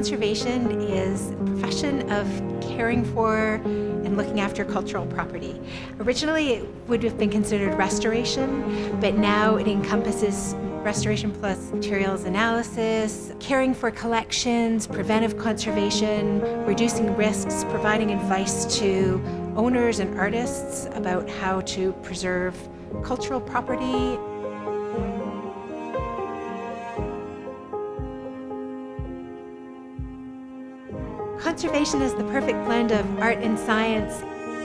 Conservation is a profession of caring for and looking after cultural property. Originally, it would have been considered restoration, but now it encompasses restoration plus materials analysis, caring for collections, preventive conservation, reducing risks, providing advice to owners and artists about how to preserve cultural property. Conservation is the perfect blend of art and science.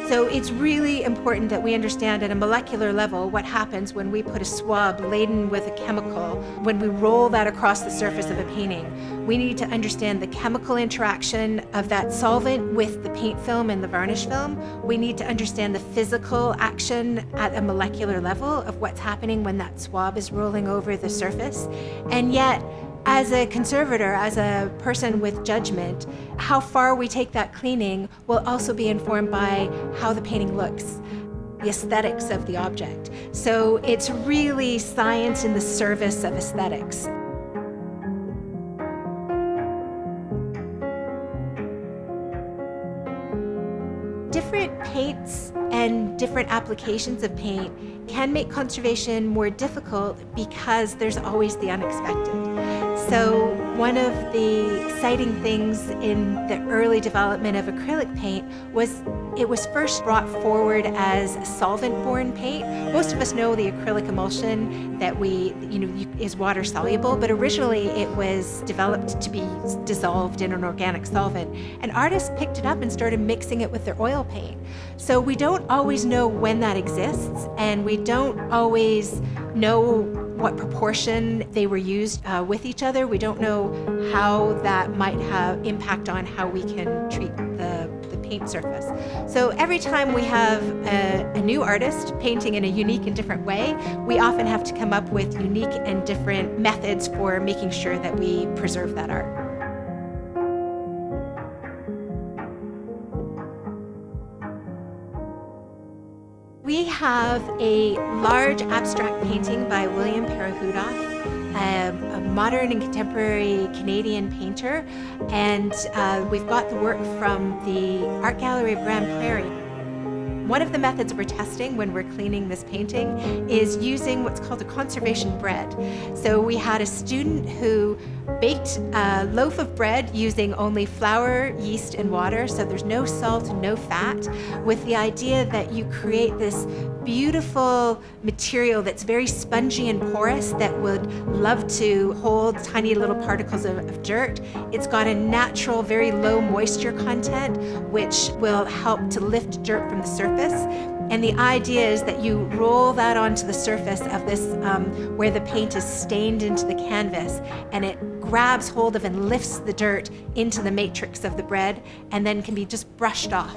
So it's really important that we understand at a molecular level what happens when we put a swab laden with a chemical, when we roll that across the surface of a painting. We need to understand the chemical interaction of that solvent with the paint film and the varnish film. We need to understand the physical action at a molecular level of what's happening when that swab is rolling over the surface. And yet, as a conservator, as a person with judgment, how far we take that cleaning will also be informed by how the painting looks, the aesthetics of the object. So it's really science in the service of aesthetics. Different paints and different applications of paint can make conservation more difficult because there's always the unexpected. So one of the exciting things in the early development of acrylic paint was it was first brought forward as solvent-borne paint. Most of us know the acrylic emulsion that is water soluble, but originally it was developed to be dissolved in an organic solvent. And artists picked it up and started mixing it with their oil paint. So we don't always know when that exists, and we don't always know what proportion they were used with each other. We don't know how that might have impact on how we can treat the paint surface. So every time we have a new artist painting in a unique and different way, we often have to come up with unique and different methods for making sure that we preserve that art. We have a large abstract painting by William Perehudoff, a modern and contemporary Canadian painter, and we've got the work from the Art Gallery of Grand Prairie. One of the methods we're testing when we're cleaning this painting is using what's called a conservation bread. So we had a student who baked a loaf of bread using only flour, yeast, and water, so there's no salt and no fat, with the idea that you create this beautiful material that's very spongy and porous that would love to hold tiny little particles of dirt. It's got a natural, very low moisture content, which will help to lift dirt from the surface. And the idea is that you roll that onto the surface of this, where the paint is stained into the canvas, and it grabs hold of and lifts the dirt into the matrix of the bread, and then can be just brushed off.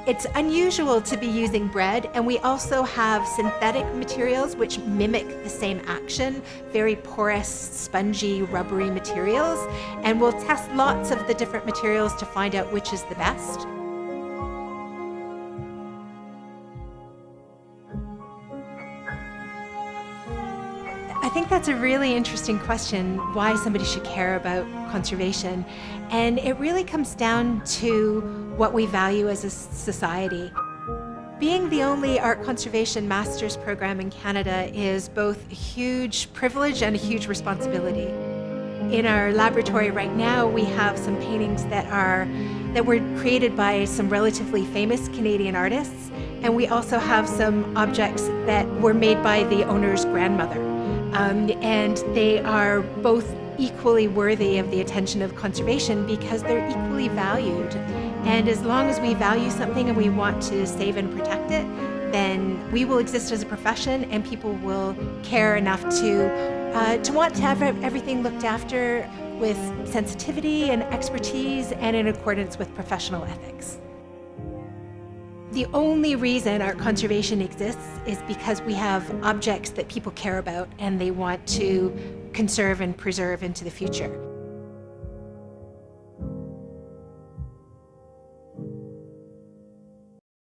It's unusual to be using bread, and we also have synthetic materials which mimic the same action, very porous, spongy, rubbery materials, and we'll test lots of the different materials to find out which is the best. I think that's a really interesting question, why somebody should care about conservation. And it really comes down to what we value as a society. Being the only art conservation master's program in Canada is both a huge privilege and a huge responsibility. In our laboratory right now, we have some paintings that were created by some relatively famous Canadian artists, and we also have some objects that were made by the owner's grandmother. And they are both equally worthy of the attention of conservation because they're equally valued. And as long as we value something and we want to save and protect it, then we will exist as a profession, and people will care enough to want to have everything looked after with sensitivity and expertise and in accordance with professional ethics. The only reason art conservation exists is because we have objects that people care about and they want to conserve and preserve into the future.